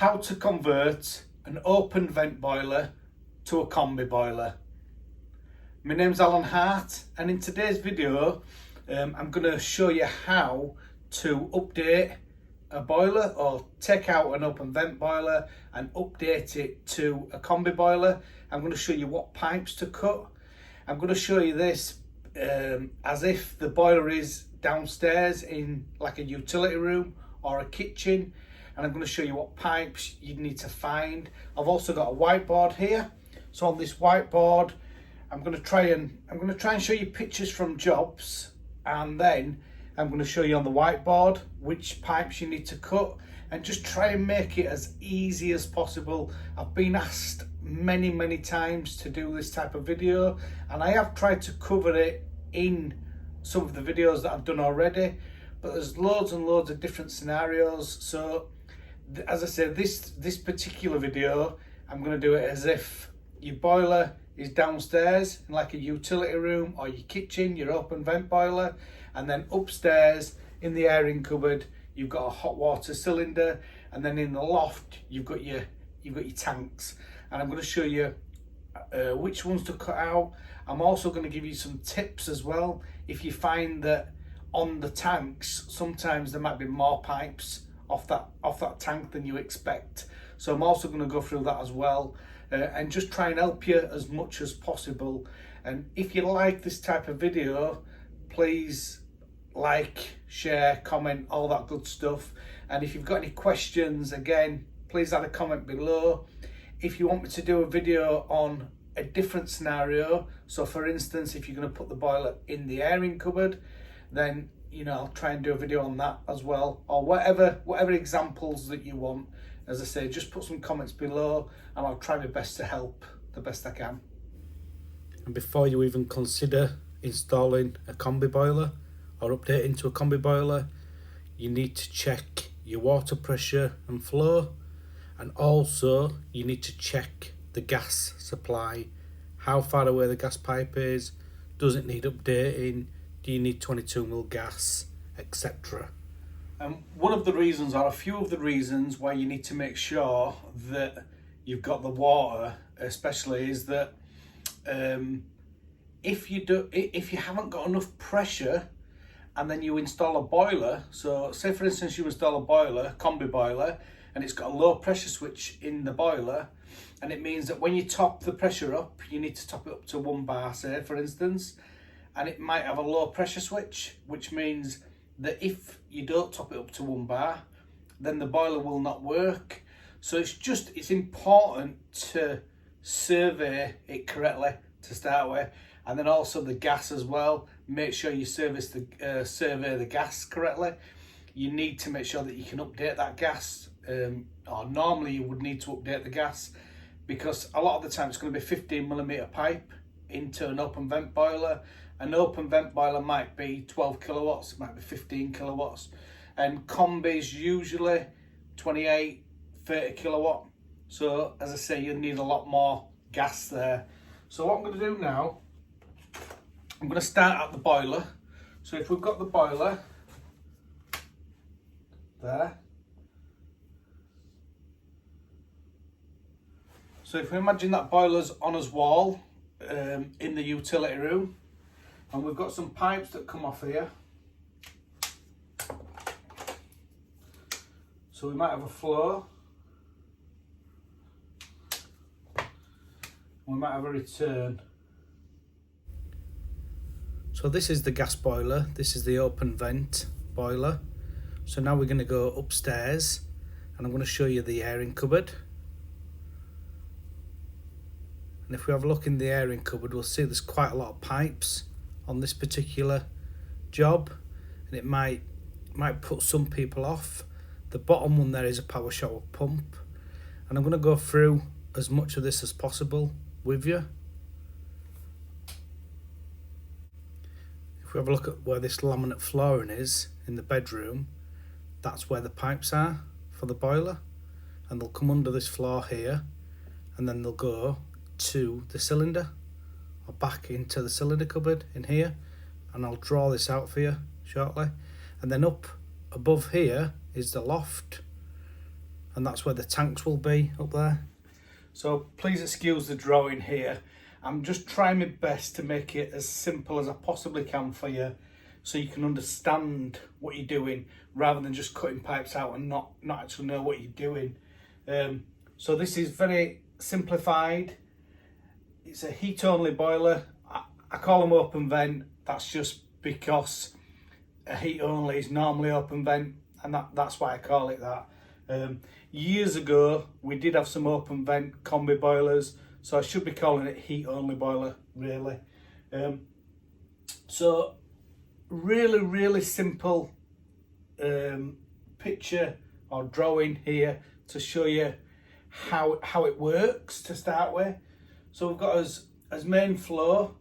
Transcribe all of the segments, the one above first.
how to convert an open vent boiler to a combi boiler. My name's Alan Hart, and in today's video I'm going to show you how to update a boiler or take out an open vent boiler and update it to a combi boiler. I'm going to show you what pipes to cut. I'm going to show you this as if the boiler is downstairs in like a utility room or a kitchen, and I'm going to show you what pipes you need to find. I've also got a whiteboard here, so on this whiteboard I'm going to try and show you pictures from jobs, and then I'm going to show you on the whiteboard which pipes you need to cut, and just try and make it as easy as possible. I've been asked many times to do this type of video, and I have tried to cover it in some of the videos that I've done already, but there's loads and loads of different scenarios. So as I said, this particular video I'm going to do it as if your boiler is downstairs in like a utility room or your kitchen, your open vent boiler, and then upstairs in the airing cupboard you've got a hot water cylinder, and then in the loft you've got your tanks. And I'm going to show you which ones to cut out. I'm also going to give you some tips as well. If you find that on the tanks sometimes there might be more pipes off that tank than you expect, so I'm also going to go through that as well, and just try and help you as much as possible. And if you like this type of video, please like, share, comment, all that good stuff. And if you've got any questions, again, please add a comment below. If you want me to do a video on a different scenario, so for instance if you're going to put the boiler in the airing cupboard, then I'll try and do a video on that as well, or whatever examples that you want. As I say, just put some comments below and I'll try my best to help the best I can. And before you even consider installing a combi boiler or updating to a combi boiler, you need to check your water pressure and flow, and also you need to check the gas supply, how far away the gas pipe is, does it need updating, do you need 22mm gas, etc. And one of the reasons, or a few of the reasons why you need to make sure that you've got the water especially, is that if you haven't got enough pressure and then you install a boiler, so say for instance you install a boiler, combi boiler, and it's got a low pressure switch in the boiler, and it means that when you top the pressure up, you need to top it up to 1 bar, say for instance, and it might have a low pressure switch, which means that if you don't top it up to 1 bar, then the boiler will not work. So it's important to survey it correctly to start with, and then also the gas as well. Make sure you survey the gas correctly. You need to make sure that you can update that gas, or normally you would need to update the gas, because a lot of the time it's going to be 15mm pipe into an open vent boiler. An open vent boiler might be 12 kilowatts, it might be 15 kilowatts, and combis usually 28, 30 kilowatt. So as I say, you need a lot more gas there. So what I'm going to do now, I'm going to start at the boiler. So if we've got the boiler there, so if we imagine that boiler's on his wall in the utility room, and we've got some pipes that come off here, so we might have a flow, we might have a return. So this is the gas boiler, this is the open vent boiler. So now we're going to go upstairs and I'm going to show you the airing cupboard. And if we have a look in the airing cupboard, we'll see there's quite a lot of pipes on this particular job, and it might put some people off. The bottom one there is a power shower pump, and I'm going to go through as much of this as possible with you. If we have a look at where this laminate flooring is in the bedroom, that's where the pipes are for the boiler, and they'll come under this floor here, and then they'll go to the cylinder or back into the cylinder cupboard in here, and I'll draw this out for you shortly. And then up above here is the loft, and that's where the tanks will be up there. So please excuse the drawing here. I'm just trying my best to make it as simple as I possibly can for you, so you can understand what you're doing rather than just cutting pipes out and not actually know what you're doing. So this is very simplified. It's a heat only boiler. I call them open vent. That's just because a heat only is normally open vent, and that's why I call it that. Years ago we did have some open vent combi boilers, so I should be calling it heat only boiler really. So really simple picture or drawing here to show you how it works to start with. So we've got as main flow,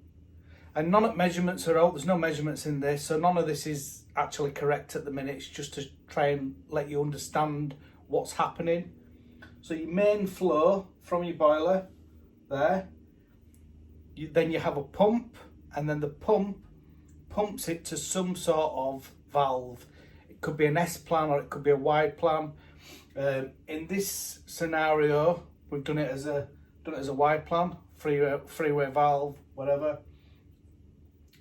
and none of measurements are out. There's no measurements in this, so none of this is actually correct at the minute. It's just to try and let you understand what's happening. So your main flow from your boiler there, then you have a pump, and then the pump pumps it to some sort of valve. It could be an S plan or it could be a Y plan. In this scenario, we've done it as a Y plan, freeway valve, whatever.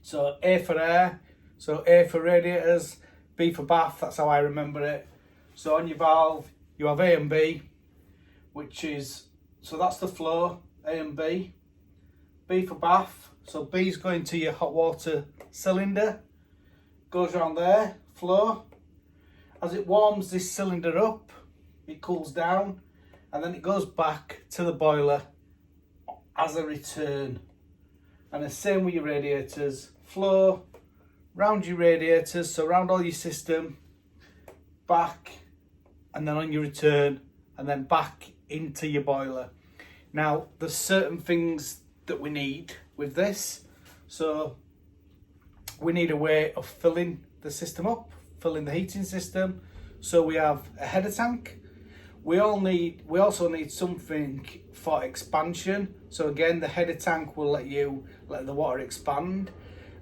So A for air, so A for radiators, B for bath. That's how I remember it. So on your valve, you have A and B, which is, so that's the flow, A and B. B for bath, so B's going to your hot water cylinder, goes around there, flow. As it warms this cylinder up, it cools down, and then it goes back to the boiler as a return. And the same with your radiators, flow round your radiators, so around all your system, back, and then on your return, and then back into your boiler. Now there's certain things that we need with this. So we need a way of filling the system up, filling the heating system. So we have a header tank. We also need something for expansion. So again, the header tank will let the water expand.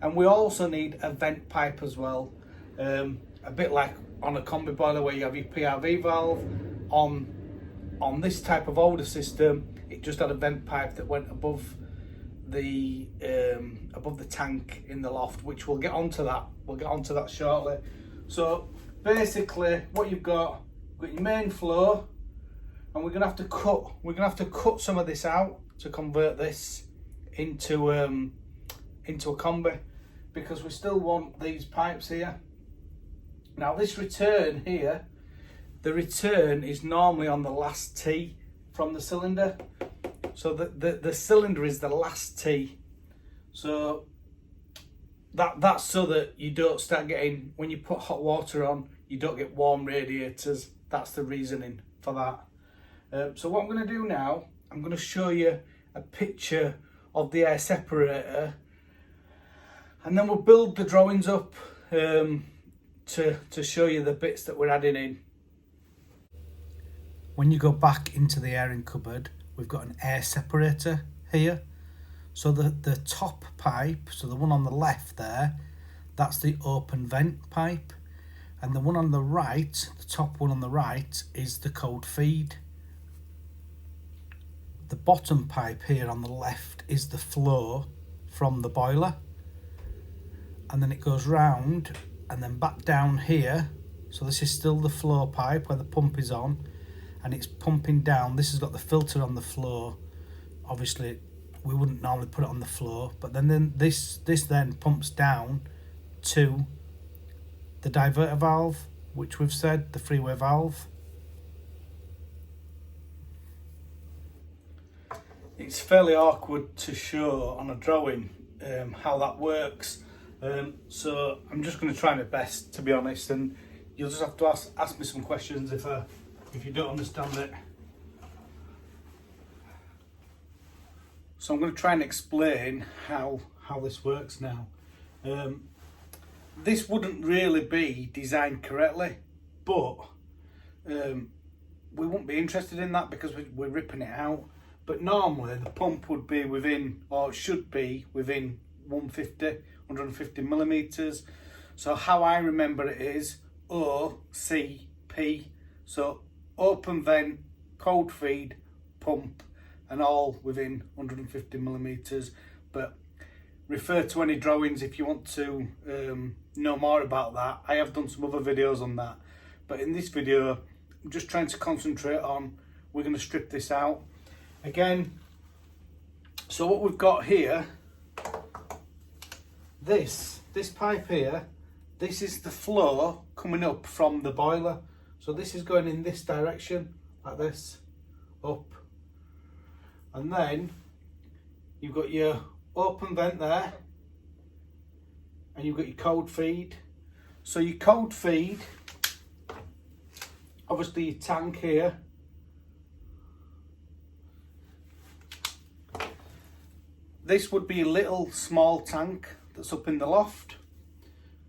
And we also need a vent pipe as well. A bit like on a combi boiler where you have your PRV valve. On this type of older system, it just had a vent pipe that went above the tank in the loft, which we'll get onto that shortly. So basically what you've got your main flow, and we're gonna have to cut some of this out to convert this into a combi, because we still want these pipes here. Now this return here, the return is normally on the last tee from the cylinder. So the cylinder is the last tee. So that's so that you don't start getting, when you put hot water on, you don't get warm radiators. That's the reasoning for that. So what I'm going to do now, I'm going to show you a picture of the air separator, and then we'll build the drawings up to show you the bits that we're adding in. When you go back into the airing cupboard, we've got an air separator here. So the top pipe, so the one on the left there, that's the open vent pipe. And the one on the right, the top one on the right, is the cold feed. The bottom pipe here on the left is the flow from the boiler. And then it goes round and then back down here. So this is still the flow pipe where the pump is on, and it's pumping down. This has got the filter on the floor. Obviously we wouldn't normally put it on the floor, but then this then pumps down to the diverter valve, which we've said, the freeway valve. It's fairly awkward to show on a drawing how that works, so I'm just going to try my best, to be honest, and you'll just have to ask me some questions if you don't understand it. So I'm going to try and explain how this works now. This wouldn't really be designed correctly, but we wouldn't be interested in that because we're ripping it out. But normally the pump would be within, or should be within 150 millimeters. So how I remember it is OCP. So open vent, cold feed, pump, and all within 150 millimeters. But refer to any drawings if you want to know more about that. I have done some other videos on that, but in this video I'm just trying to concentrate on, we're going to strip this out again. So what we've got here, this pipe here, this is the flow coming up from the boiler. So this is going in this direction, like this, up. And then you've got your open vent there, and you've got your cold feed. So your cold feed, obviously your tank here, this would be a little small tank that's up in the loft.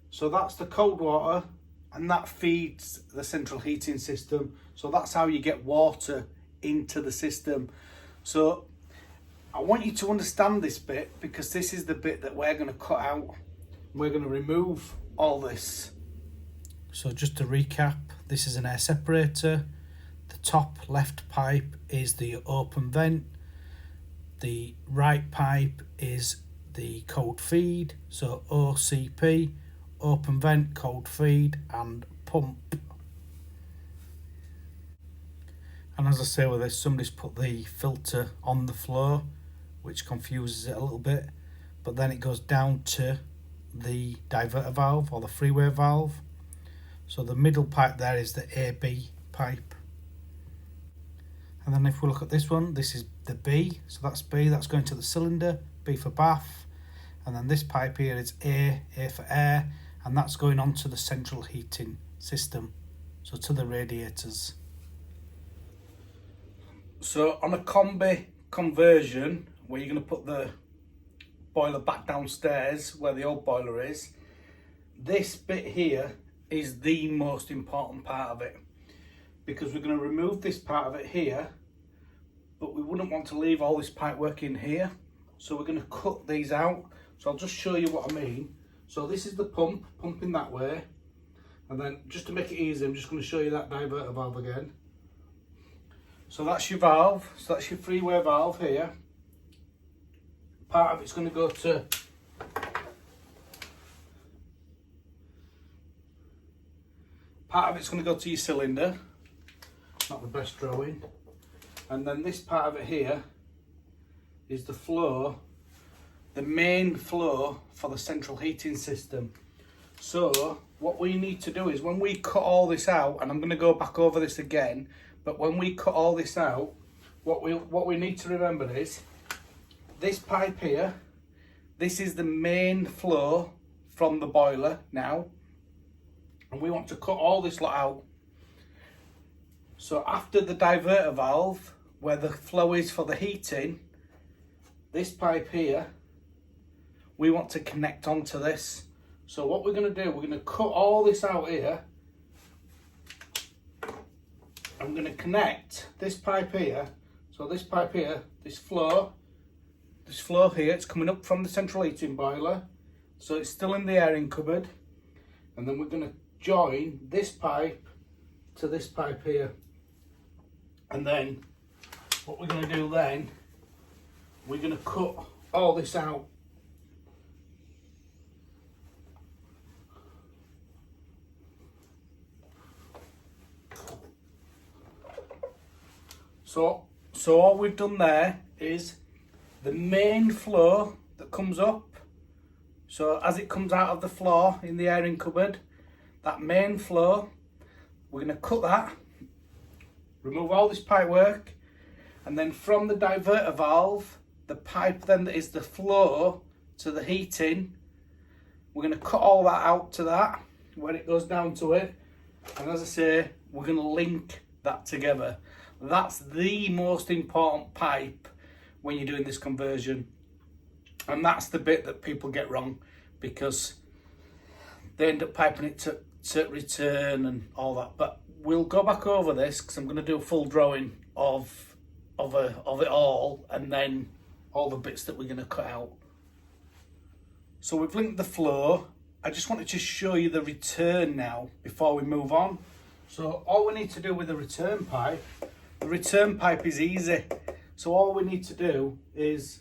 So that's the cold water, and that feeds the central heating system. So that's how you get water into the system. So I want you to understand this bit, because this is the bit that we're going to cut out. We're going to remove all this. So just to recap, this is an air separator. The top left pipe is the open vent. The right pipe is the cold feed. So OCP, open vent, cold feed, and pump. And as I say with this, somebody's put the filter on the floor, which confuses it a little bit, but then it goes down to the diverter valve or the freeway valve. So the middle pipe there is the AB pipe. And then if we look at this one, this is the B, so that's B, that's going to the cylinder, B for bath. And then this pipe here is A for air, and that's going on to the central heating system, so to the radiators. So on a Combi conversion, where you're going to put the boiler back downstairs where the old boiler is, this bit here is the most important part of it, because we're going to remove this part of it here, but we wouldn't want to leave all this pipe work in here, so we're going to cut these out. So I'll just show you what I mean. So this is the pump, pumping that way, and then just to make it easy, I'm just going to show you that diverter valve again. So that's your valve, so that's your freeway valve here. Part of it's going to go to your cylinder. Not the best drawing. And then this part of it here is the flow, the main flow for the central heating system. So what we need to do is, when we cut all this out, and I'm going to go back over this again, but when we cut all this out, what we need to remember is this pipe here, this is the main flow from the boiler now, and we want to cut all this lot out. So after the diverter valve, where the flow is for the heating, this pipe here, we want to connect onto this. So what we're going to do, we're going to cut all this out here. I'm going to connect this pipe here. So this pipe here, this flow here, it's coming up from the central heating boiler, so it's still in the airing cupboard. And then we're going to join this pipe to this pipe here. And then what we're going to do then, we're going to cut all this out. So all we've done there is the main flow that comes up. So as it comes out of the floor in the airing cupboard, that main flow, we're going to cut that, remove all this pipe work, and then from the diverter valve, the pipe then that is the flow to the heating, we're going to cut all that out to that, when it goes down to it. And as I say, we're going to link that together. That's the most important pipe when you're doing this conversion. And that's the bit that people get wrong, because they end up piping it to return and all that. But we'll go back over this, because I'm going to do a full drawing of it all, and then all the bits that we're going to cut out. So we've linked the flow. I just wanted to show you the return now before we move on. So all we need to do with the return pipe is easy. So all we need to do is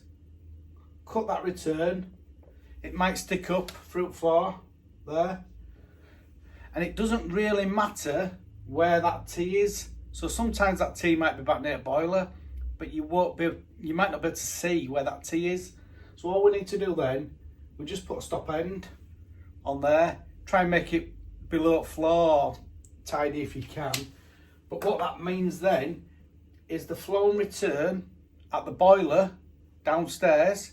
cut that return. It might stick up through floor there. And it doesn't really matter where that T is. So sometimes that T might be back near a boiler, but you might not be able to see where that T is. So all we need to do then, we just put a stop end on there. Try and make it below floor, tidy if you can. But what that means then is the flow and return at the boiler downstairs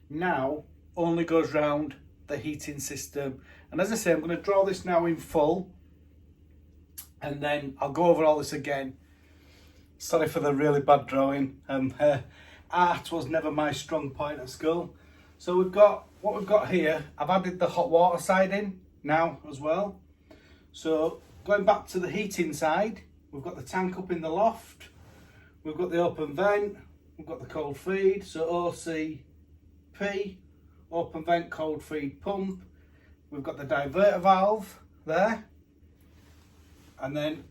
now only goes round the heating system. And as I say, I'm going to draw this now in full, and then I'll go over all this again. Sorry for the really bad drawing. Art was never my strong point at school. So what we've got here, I've added the hot water side in now as well. So going back to the heating side, we've got the tank up in the loft, we've got the open vent, we've got the cold feed, so OCP, open vent cold feed pump, we've got the diverter valve there, and then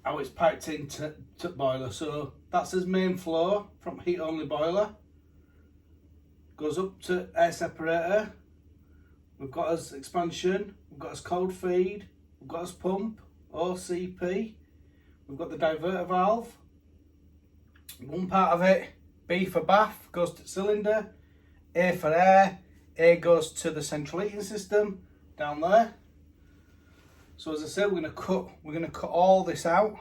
how it's piped into boiler. So that's his main flow from heat only boiler, goes up to air separator, we've got his expansion, we've got his cold feed, we've got his pump, OCP, we've got the diverter valve. One part of it, B for bath, goes to cylinder, A for air, A goes to the central heating system down there. So as I said, we're going to cut all this out.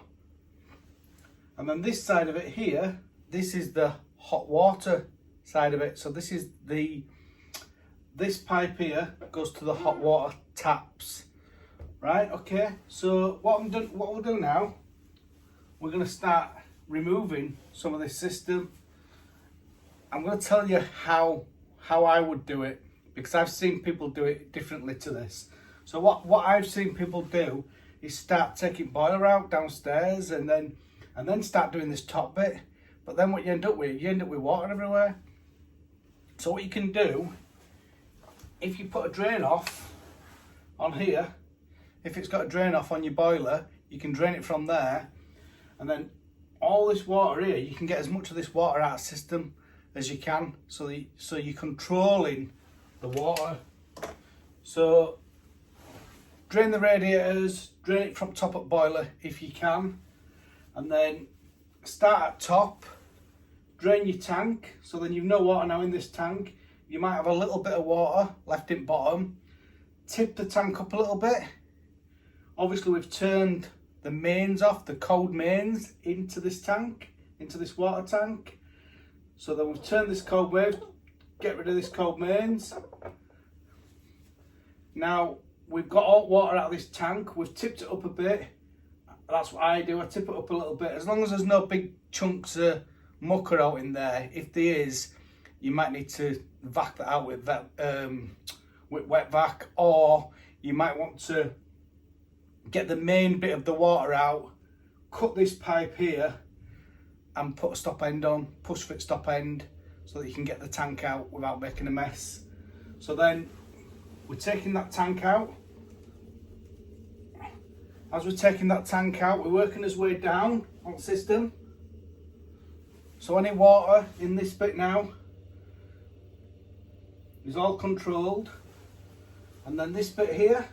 And then this side of it here, this is the hot water side of it. So this pipe here goes to the hot water taps. Right, okay. So what we'll do now, we're going to start removing some of this system. I'm going to tell you how I would do it, because I've seen people do it differently to this. So what I've seen people do is start taking boiler out downstairs and then start doing this top bit. But then what you end up with water everywhere. So what you can do, if you put a drain off on here, if it's got a drain off on your boiler, you can drain it from there, and then all this water here, you can get as much of this water out of the system as you can, so you're controlling the water. So drain the radiators, drain it from top up boiler if you can, and then start at top, drain your tank, so then you've no water now in this tank. You might have a little bit of water left in bottom. Tip the tank up a little bit. Obviously we've turned the mains off, the cold mains, into this tank, into this water tank. So then we've turned this cold wave, get rid of this cold mains. Now we've got hot water out of this tank, we've tipped it up a bit. That's what I do, I tip it up a little bit. As long as there's no big chunks of mucker out in there. If there is, you might need to vac that out with wet vac, or you might want to get the main bit of the water out, cut this pipe here and put a stop end on, push fit stop end, so that you can get the tank out without making a mess. So then we're taking that tank out. As we're taking that tank out, we're working his way down on the system. So any water in this bit now is all controlled. And then this bit here,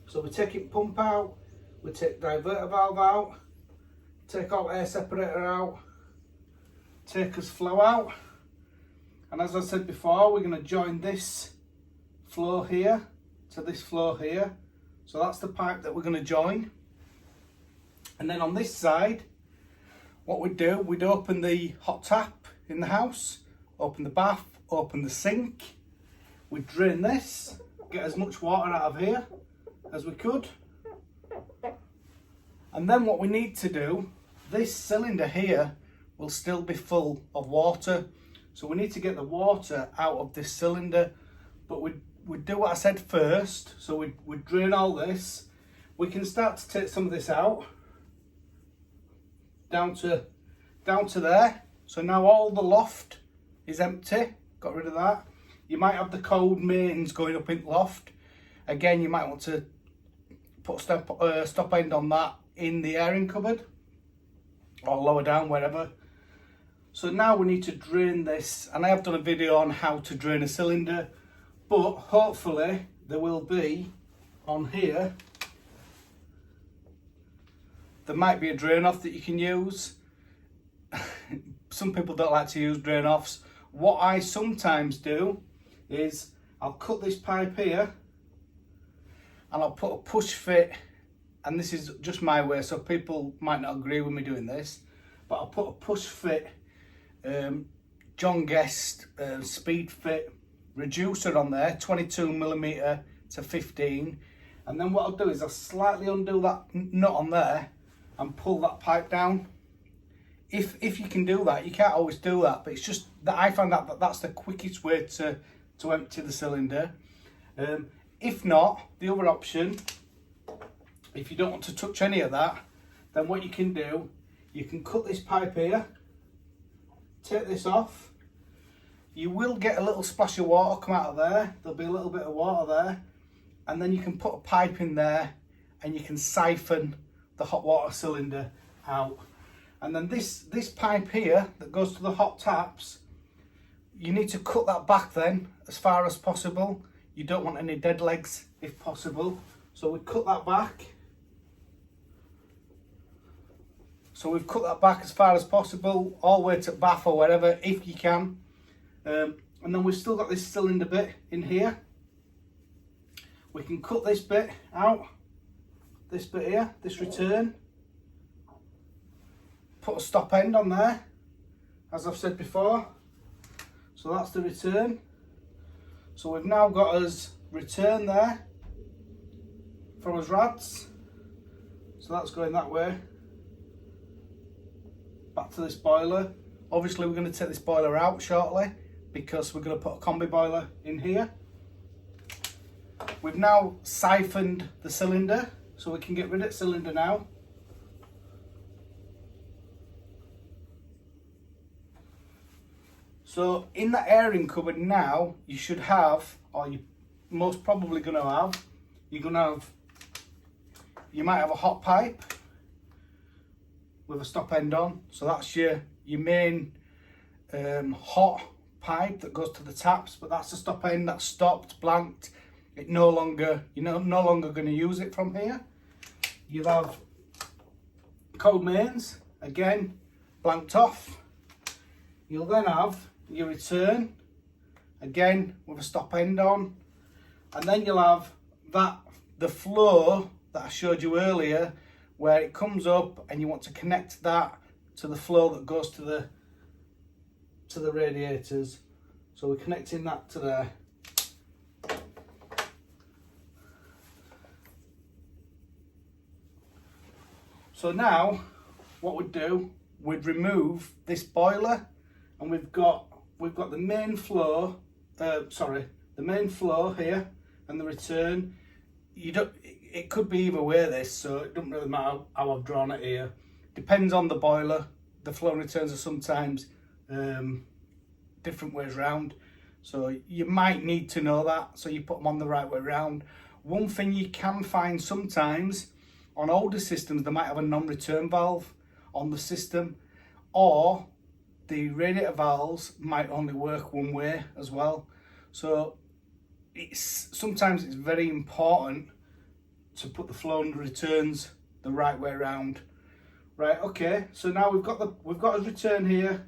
so we're taking pump out, we take diverter valve out, take all air separator out, take us flow out. And as I said before, we're going to join this flow here to this flow here. So that's the pipe that we're going to join. And then on this side, what we'd do, we'd open the hot tap in the house, open the bath, open the sink. We'd drain this, get as much water out of here as we could. And then what we need to do, this cylinder here will still be full of water. So we need to get the water out of this cylinder, but we'd do what I said first. So we'd drain all this. We can start to take some of this out, down to there. So now all the loft is empty, got rid of that. You might have the cold mains going up in the loft. Again, you might want to put stop end on that in the airing cupboard or lower down, wherever. So now we need to drain this, and I have done a video on how to drain a cylinder, but hopefully there will be on here, there might be a drain off that you can use. Some people don't like to use drain offs. What I sometimes do is I'll cut this pipe here and I'll put a push fit, and this is just my way, so people might not agree with me doing this, but I'll put a push fit John Guest speed fit reducer on there, 22mm to 15, and then what I'll do is I'll slightly undo that nut on there and pull that pipe down. If you can do that, you can't always do that, but it's just that I find that that's the quickest way to empty the cylinder. If not, the other option, if you don't want to touch any of that, then what you can do, you can cut this pipe here, take this off. You will get a little splash of water come out of there. There'll be a little bit of water there, and then you can put a pipe in there and you can siphon the hot water cylinder out. And then this pipe here that goes to the hot taps, you need to cut that back then as far as possible. You don't want any dead legs if possible. So we cut that back. So we've cut that back as far as possible, all the way to bath or wherever, if you can. And then we've still got this cylinder bit in here. We can cut this bit out, this bit here, this return. Put a stop end on there, as I've said before. So that's the return. So we've now got us return there from us rads. So that's going that way. Back to this boiler. Obviously we're going to take this boiler out shortly because we're going to put a combi boiler in here. We've now siphoned the cylinder, so we can get rid of the cylinder now. So in the airing cupboard now, you should have, or you're most probably going to have, you might have a hot pipe with a stop end on. So that's your main hot pipe that goes to the taps, but that's the stop end that's stopped, blanked. You're no longer going to use it from here. You'll have cold mains, again, blanked off. You'll then have your return, again with a stop end on, and then you'll have the flow that I showed you earlier, where it comes up and you want to connect that to the flow that goes to the radiators. So we're connecting that to there. So now what we'd do, we'd remove this boiler, and we've got the main flow, the main flow here and the return. It could be either way this, so it doesn't really matter how I've drawn it here. Depends on the boiler. The flow and returns are sometimes different ways round, so you might need to know that, so you put them on the right way round. One thing you can find sometimes on older systems, they might have a non-return valve on the system, or the radiator valves might only work one way as well. So sometimes it's very important to put the flow and returns the right way around. Right, okay, so now we've got us return here,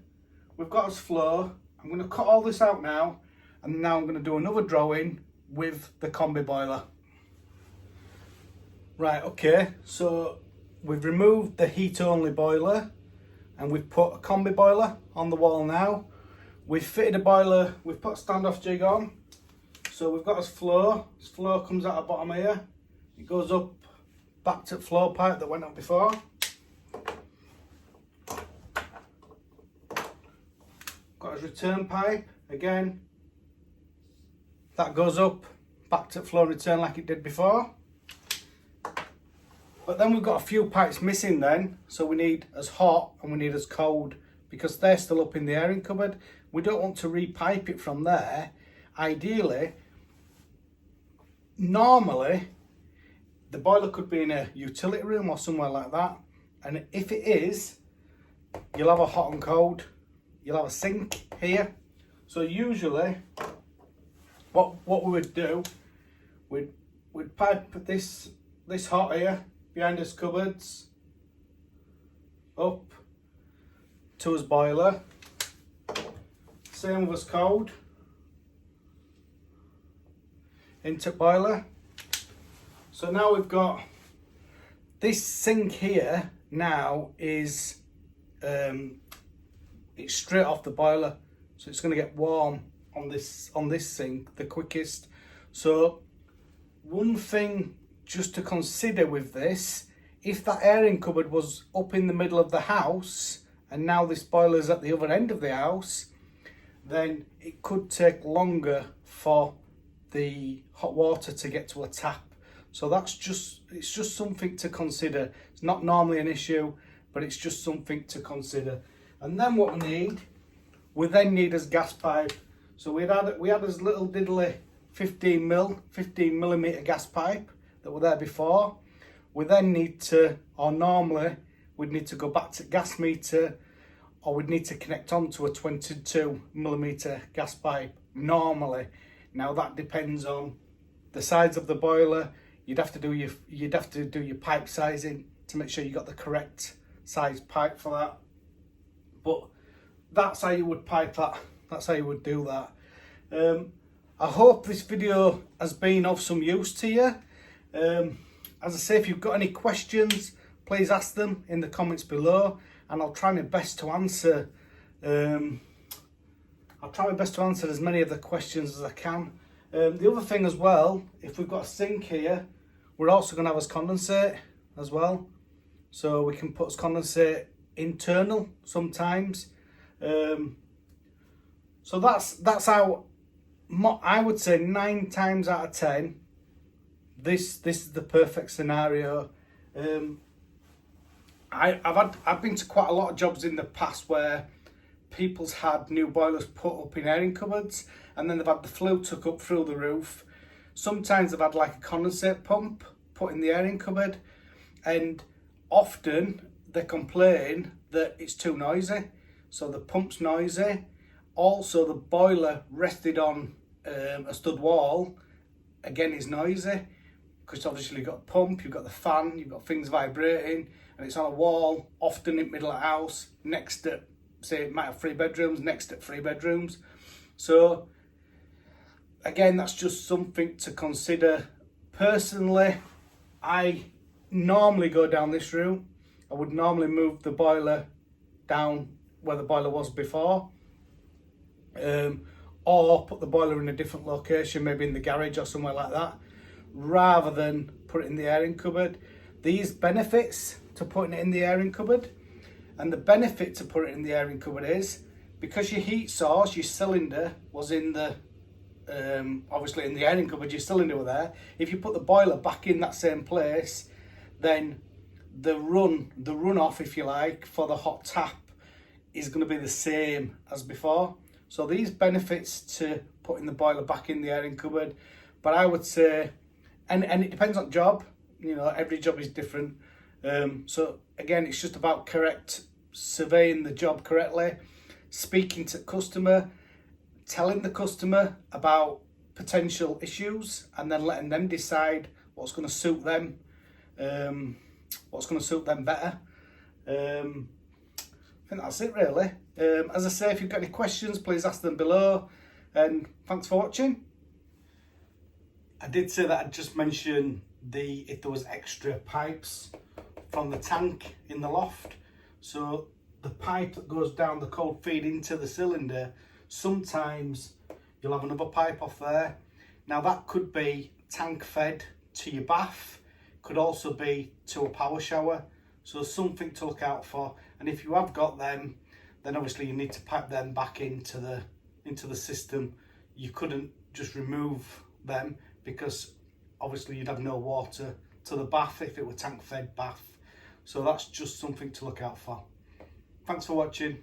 we've got us flow. I'm going to cut all this out now, and now I'm going to do another drawing with the combi boiler. Right, okay, so we've removed the heat only boiler and we've put a combi boiler on the wall now. We've fitted a boiler, we've put a standoff jig on. So we've got this flow comes out the bottom here. It goes up back to the flow pipe that went up before. Got his return pipe, again. That goes up back to the flow return like it did before. But then we've got a few pipes missing then, so we need as hot and we need as cold, because they're still up in the airing cupboard. We don't want to repipe it from there. Ideally, normally, the boiler could be in a utility room or somewhere like that, and if it is, you'll have a hot and cold. You'll have a sink here. So usually what we would do, we'd pipe this hot here behind us cupboards up to his boiler. Same with his cold into boiler. So now we've got this sink here. Now is it's straight off the boiler, so it's going to get warm on this sink the quickest. So one thing just to consider with this, if that airing cupboard was up in the middle of the house and now this boiler's at the other end of the house, then it could take longer for the hot water to get to a tap. So it's just something to consider. It's not normally an issue, but it's just something to consider. And then what we then need is gas pipe. So we had this little diddly 15 millimeter gas pipe that were there before. We then need to, or normally we'd need to go back to gas meter, or we'd need to connect onto a 22 millimeter gas pipe normally. Now that depends on the size of the boiler. You'd have to do your pipe sizing to make sure you got the correct size pipe for that. But that's how you would pipe that. That's how you would do that. I hope this video has been of some use to you. As I say, if you've got any questions, please ask them in the comments below, and I'll try my best to answer. I'll try my best to answer as many of the questions as I can. The other thing as well, if we've got a sink here, we're also going to have as condensate as well. So we can put as condensate internal sometimes. So that's how I would say 9 times out of 10 this is the perfect scenario. I've been to quite a lot of jobs in the past where people's had new boilers put up in airing cupboards, and then they've had the flue took up through the roof. Sometimes they've had like a condensate pump put in the airing cupboard, and often they complain that it's too noisy. So the pump's noisy. Also the boiler rested on a stud wall, again, is noisy, because obviously you've got a pump, you've got the fan, you've got things vibrating, and it's on a wall, often in the middle of the house, next to, say it might have 3 bedrooms, next to 3 bedrooms. So again, that's just something to consider. Personally, I normally go down this route. I would normally move the boiler down where the boiler was before, or put the boiler in a different location, maybe in the garage or somewhere like that, rather than put it in the airing cupboard. These benefits to putting it in the airing cupboard, and the benefit to put it in the airing cupboard is because your heat source, your cylinder, was in the obviously in the airing cupboard, your cylinder were there. If you put the boiler back in that same place, then the runoff, if you like, for the hot tap is going to be the same as before. So these benefits to putting the boiler back in the airing cupboard. But I would say, and it depends on job, you know, every job is different. So again, it's just about surveying the job correctly, speaking to the customer, telling the customer about potential issues, and then letting them decide what's going to suit them, better. I think that's it really. As I say, if you've got any questions, please ask them below, and thanks for watching. I did say that I'd just mention if there was extra pipes from the tank in the loft. So the pipe that goes down the cold feed into the cylinder, sometimes you'll have another pipe off there. Now that could be tank fed to your bath, could also be to a power shower. So something to look out for. And if you have got them, then obviously you need to pipe them back into the system. You couldn't just remove them, because obviously you'd have no water to the bath if it were tank fed bath. So that's just something to look out for. Thanks for watching.